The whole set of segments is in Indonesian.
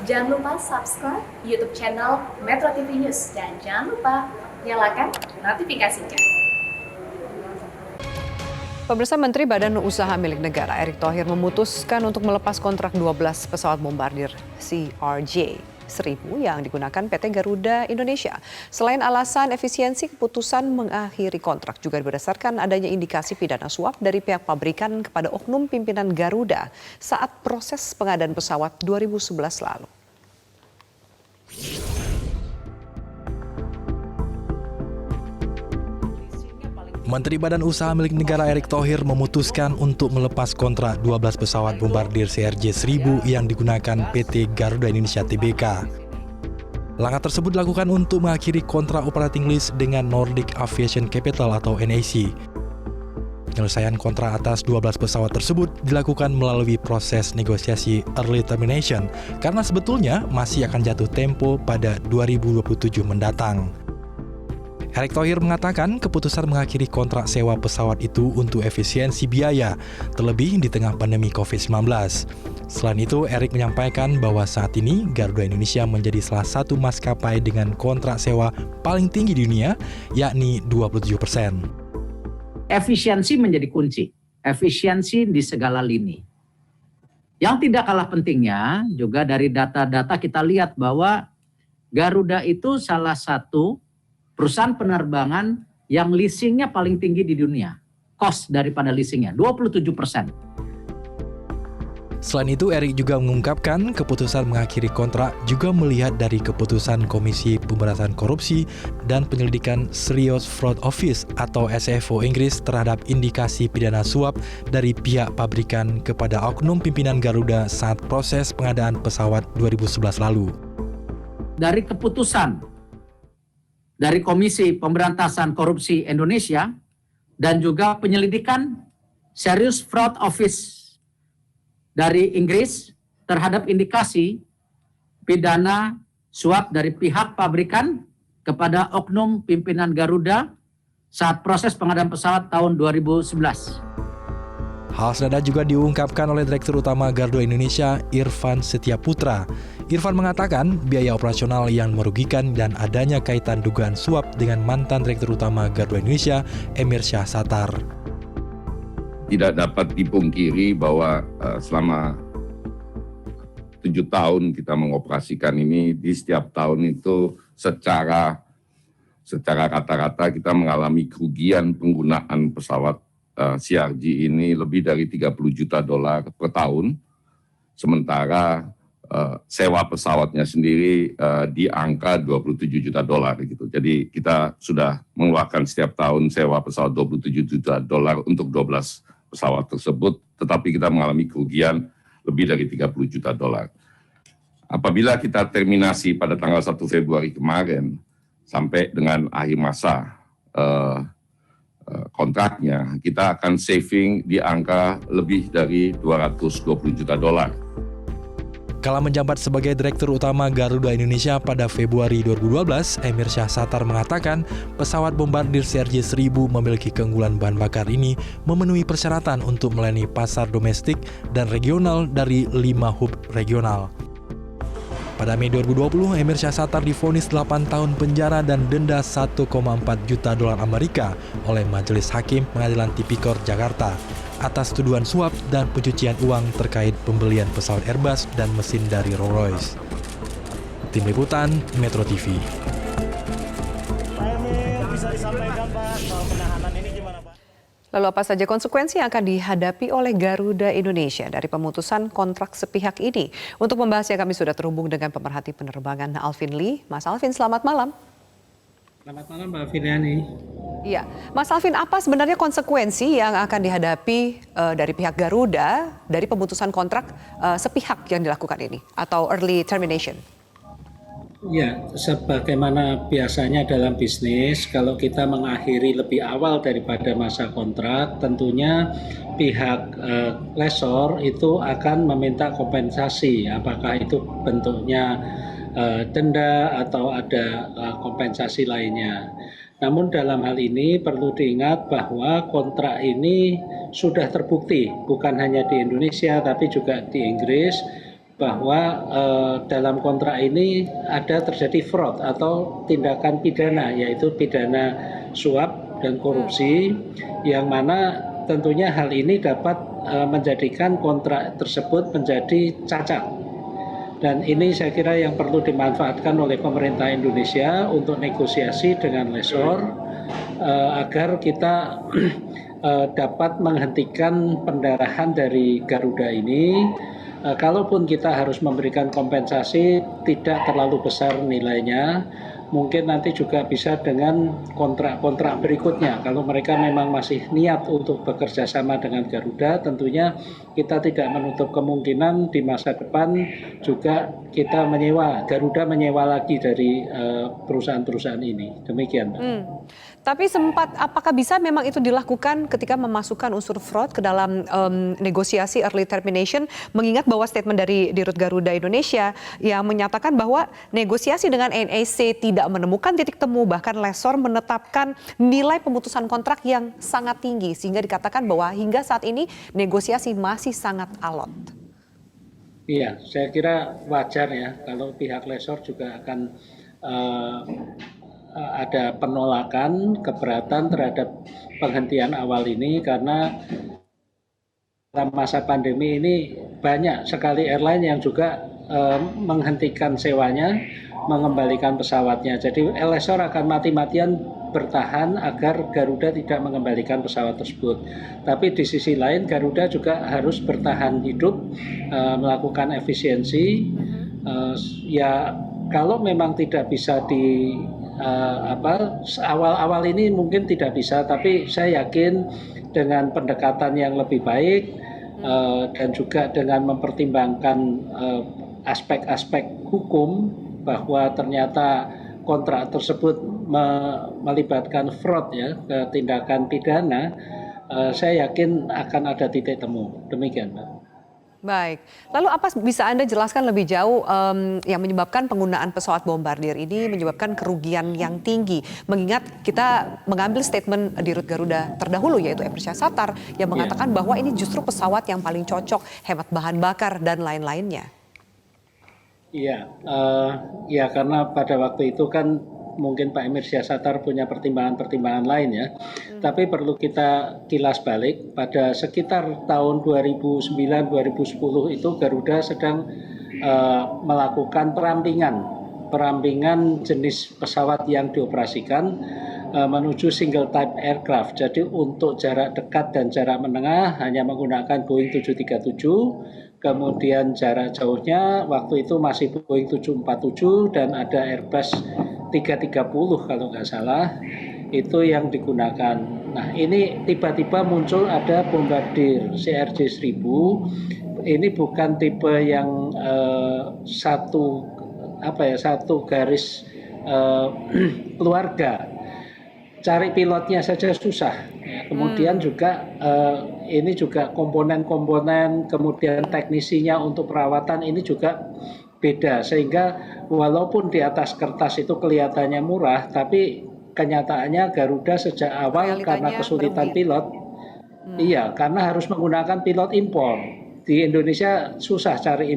Jangan lupa subscribe YouTube channel Metro TV News dan jangan lupa nyalakan notifikasinya. Pemirsa, Menteri Badan Usaha Milik Negara Erick Thohir memutuskan untuk melepas kontrak 12 pesawat bombardir CRJ-1000 yang digunakan PT Garuda Indonesia. Selain alasan efisiensi, keputusan mengakhiri kontrak juga berdasarkan adanya indikasi pidana suap dari pihak pabrikan kepada oknum pimpinan Garuda saat proses pengadaan pesawat 2011 lalu. Menteri Badan Usaha Milik Negara Erick Thohir memutuskan untuk melepas kontrak 12 pesawat bombardir CRJ-1000 yang digunakan PT Garuda Indonesia Tbk. Langkah tersebut dilakukan untuk mengakhiri kontrak operating lease dengan Nordic Aviation Capital atau NAC. Penyelesaian kontrak atas 12 pesawat tersebut dilakukan melalui proses negosiasi early termination karena sebetulnya masih akan jatuh tempo pada 2027 mendatang. Erick Thohir mengatakan keputusan mengakhiri kontrak sewa pesawat itu untuk efisiensi biaya, terlebih di tengah pandemi COVID-19. Selain itu, Erick menyampaikan bahwa saat ini Garuda Indonesia menjadi salah satu maskapai dengan kontrak sewa paling tinggi di dunia, yakni 27%. Efisiensi menjadi kunci, efisiensi di segala lini. Yang tidak kalah pentingnya juga dari data-data kita lihat bahwa Garuda itu salah satu perusahaan penerbangan yang leasingnya paling tinggi di dunia. Cost daripada leasingnya, 27%. Selain itu, Erick juga mengungkapkan keputusan mengakhiri kontrak juga melihat dari keputusan Komisi Pemberantasan Korupsi dan Penyelidikan Serious Fraud Office atau SFO Inggris terhadap indikasi pidana suap dari pihak pabrikan kepada oknum pimpinan Garuda saat proses pengadaan pesawat 2011 lalu. Dari keputusan dari Komisi Pemberantasan Korupsi Indonesia dan juga penyelidikan Serious Fraud Office dari Inggris terhadap indikasi pidana suap dari pihak pabrikan kepada oknum pimpinan Garuda saat proses pengadaan pesawat tahun 2011. Hal senada juga diungkapkan oleh Direktur Utama Garuda Indonesia, Irfan Setiaputra. Irfan mengatakan biaya operasional yang merugikan dan adanya kaitan dugaan suap dengan mantan Direktur Utama Garuda Indonesia, Emir Syahsatar. Tidak dapat dipungkiri bahwa selama 7 tahun kita mengoperasikan ini, di setiap tahun itu secara rata-rata kita mengalami kerugian penggunaan pesawat CRJ ini lebih dari $30 juta per tahun, sementara sewa pesawatnya sendiri di angka $27 juta gitu. Jadi kita sudah mengeluarkan setiap tahun sewa pesawat $27 juta untuk 12 pesawat tersebut, tetapi kita mengalami kerugian lebih dari $30 juta. Apabila kita terminasi pada tanggal 1 Februari kemarin sampai dengan akhir masa kontraknya, kita akan saving di angka lebih dari $220 juta. Kala menjabat sebagai Direktur Utama Garuda Indonesia pada Februari 2012, Emir Syahsatar mengatakan pesawat bombardir CRJ-1000 memiliki keunggulan bahan bakar ini memenuhi persyaratan untuk melayani pasar domestik dan regional dari 5 hub regional. Pada Mei 2020, Emir Syahsatar divonis 8 tahun penjara dan denda $1,4 juta Amerika oleh Majelis Hakim Pengadilan Tipikor Jakarta atas tuduhan suap dan pencucian uang terkait pembelian pesawat Airbus dan mesin dari Rolls-Royce. Tim Liputan Metro TV. Bisa disampaikan Pak, soal penahanan ini gimana Pak? Lalu apa saja konsekuensi yang akan dihadapi oleh Garuda Indonesia dari pemutusan kontrak sepihak ini? Untuk membahasnya kami sudah terhubung dengan pemerhati penerbangan Alvin Lee. Mas Alvin, selamat malam. Selamat malam Mbak Filiani. Iya, Mas Alvin, apa sebenarnya konsekuensi yang akan dihadapi dari pihak Garuda dari pemutusan kontrak sepihak yang dilakukan ini atau early termination? Ya, sebagaimana biasanya dalam bisnis, kalau kita mengakhiri lebih awal daripada masa kontrak, tentunya pihak lessor itu akan meminta kompensasi, apakah itu bentuknya denda atau ada kompensasi lainnya. Namun dalam hal ini perlu diingat bahwa kontrak ini sudah terbukti, bukan hanya di Indonesia tapi juga di Inggris, bahwa dalam kontrak ini ada terjadi fraud atau tindakan pidana, yaitu pidana suap dan korupsi, yang mana tentunya hal ini dapat menjadikan kontrak tersebut menjadi cacat. Dan ini saya kira yang perlu dimanfaatkan oleh pemerintah Indonesia untuk negosiasi dengan lessor agar kita dapat menghentikan pendarahan dari Garuda ini. Kalaupun kita harus memberikan kompensasi tidak terlalu besar nilainya, mungkin nanti juga bisa dengan kontrak-kontrak berikutnya. Kalau mereka memang masih niat untuk bekerja sama dengan Garuda, tentunya kita tidak menutup kemungkinan di masa depan juga kita Garuda menyewa lagi dari perusahaan-perusahaan ini. Demikian, Mbak. Tapi apakah bisa memang itu dilakukan ketika memasukkan unsur fraud ke dalam negosiasi early termination, mengingat bahwa statement dari Dirut Garuda Indonesia yang menyatakan bahwa negosiasi dengan NEC tidak menemukan titik temu, bahkan lessor menetapkan nilai pemutusan kontrak yang sangat tinggi, sehingga dikatakan bahwa hingga saat ini negosiasi masih sangat alot. Iya, saya kira wajar ya kalau pihak lessor juga akan ada penolakan, keberatan terhadap penghentian awal ini, karena dalam masa pandemi ini banyak sekali airline yang juga menghentikan sewanya, mengembalikan pesawatnya. Jadi lessor akan mati-matian bertahan agar Garuda tidak mengembalikan pesawat tersebut. Tapi di sisi lain Garuda juga harus bertahan hidup, melakukan efisiensi. Ya kalau memang tidak bisa awal-awal ini mungkin tidak bisa, tapi saya yakin dengan pendekatan yang lebih baik dan juga dengan mempertimbangkan aspek-aspek hukum, bahwa ternyata kontrak tersebut melibatkan fraud ya, tindakan pidana, saya yakin akan ada titik temu. Demikian, Mbak. Baik, lalu apa bisa Anda jelaskan lebih jauh yang menyebabkan penggunaan pesawat bombardir ini menyebabkan kerugian yang tinggi? Mengingat kita mengambil statement Dirut Garuda terdahulu, yaitu Emir Syahsatar, yang mengatakan bahwa ini justru pesawat yang paling cocok, hemat bahan bakar dan lain-lainnya. Iya, ya karena pada waktu itu kan mungkin Pak Emir Syahsatar punya pertimbangan-pertimbangan lain ya. Tapi perlu kita kilas balik, pada sekitar tahun 2009-2010 itu Garuda sedang melakukan perampingan jenis pesawat yang dioperasikan menuju single type aircraft. Jadi untuk jarak dekat dan jarak menengah hanya menggunakan Boeing 737, kemudian jarak jauhnya waktu itu masih Boeing 747 dan ada Airbus 330 kalau nggak salah, itu yang digunakan. Nah ini tiba-tiba muncul ada Bombardier CRJ-1000. Ini bukan tipe yang satu garis keluarga. Cari pilotnya saja susah. Ya, kemudian juga ini juga komponen-komponen, kemudian teknisinya untuk perawatan ini juga beda, sehingga walaupun di atas kertas itu kelihatannya murah, tapi kenyataannya Garuda sejak awal karena kesulitan pilot, iya karena harus menggunakan pilot impor. Di Indonesia susah cari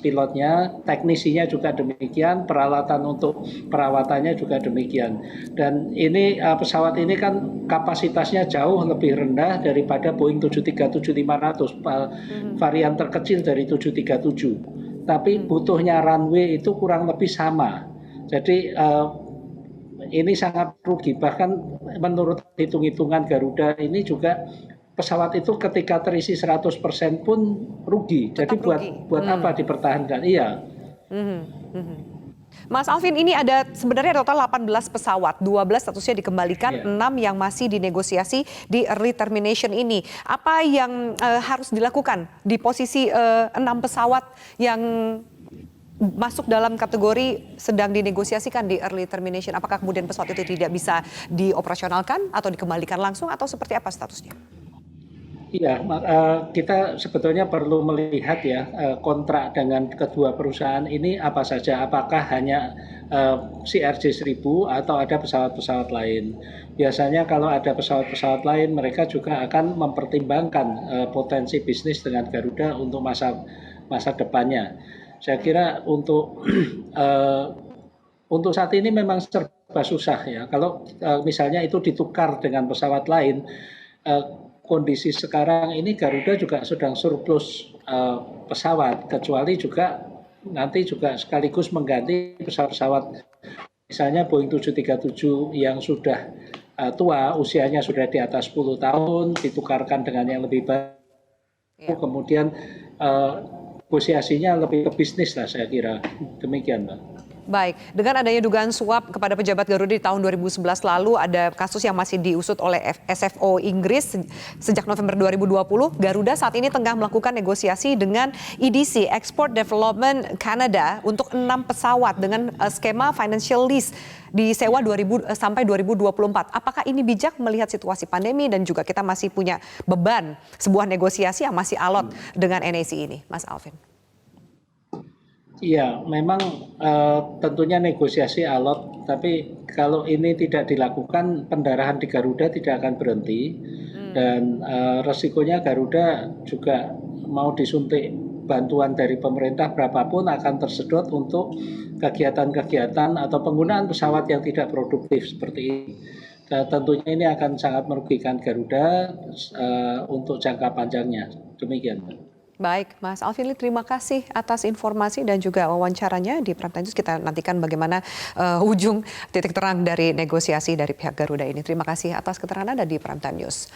pilotnya, teknisinya juga demikian, peralatan untuk perawatannya juga demikian. Dan ini pesawat ini kan kapasitasnya jauh lebih rendah daripada Boeing 737-500, varian terkecil dari 737. Tapi butuhnya runway itu kurang lebih sama. Jadi ini sangat rugi. Bahkan menurut hitung-hitungan Garuda ini juga pesawat itu ketika terisi 100% pun rugi. Jadi buat apa dipertahankan? Iya. Mas Alvin, ini ada sebenarnya total 18 pesawat, 12 statusnya dikembalikan, 6 yang masih dinegosiasi di early termination ini. Apa yang harus dilakukan di posisi 6 pesawat yang masuk dalam kategori sedang dinegosiasikan di early termination? Apakah kemudian pesawat itu tidak bisa dioperasionalkan atau dikembalikan langsung, atau seperti apa statusnya? Iya, kita sebetulnya perlu melihat ya kontrak dengan kedua perusahaan ini apa saja. Apakah hanya CRJ-1000 atau ada pesawat-pesawat lain. Biasanya kalau ada pesawat-pesawat lain, mereka juga akan mempertimbangkan potensi bisnis dengan Garuda untuk masa masa depannya. Saya kira untuk untuk saat ini memang serba susah ya. Kalau misalnya itu ditukar dengan pesawat lain, kondisi sekarang ini Garuda juga sedang surplus pesawat, kecuali juga nanti juga sekaligus mengganti pesawat-pesawat misalnya Boeing 737 yang sudah tua, usianya sudah di atas 10 tahun, ditukarkan dengan yang lebih baik, kemudian negosiasinya lebih ke bisnis lah saya kira. Demikian, Mbak. Baik, dengan adanya dugaan suap kepada pejabat Garuda di tahun 2011 lalu, ada kasus yang masih diusut oleh SFO Inggris sejak November 2020. Garuda saat ini tengah melakukan negosiasi dengan EDC, Export Development Canada, untuk 6 pesawat dengan skema financial lease disewa sampai 2024. Apakah ini bijak melihat situasi pandemi dan juga kita masih punya beban sebuah negosiasi yang masih alot dengan NAC ini, Mas Alvin? Iya, memang tentunya negosiasi alot, tapi kalau ini tidak dilakukan, pendarahan di Garuda tidak akan berhenti, dan resikonya Garuda juga mau disuntik bantuan dari pemerintah berapapun akan tersedot untuk kegiatan-kegiatan atau penggunaan pesawat yang tidak produktif seperti ini. Tentunya ini akan sangat merugikan Garuda untuk jangka panjangnya. Demikian, Pak. Baik, Mas Alvin, terima kasih atas informasi dan juga wawancaranya di Prime Time News. Kita nantikan bagaimana ujung titik terang dari negosiasi dari pihak Garuda ini. Terima kasih atas keterangan Anda di Prime Time News.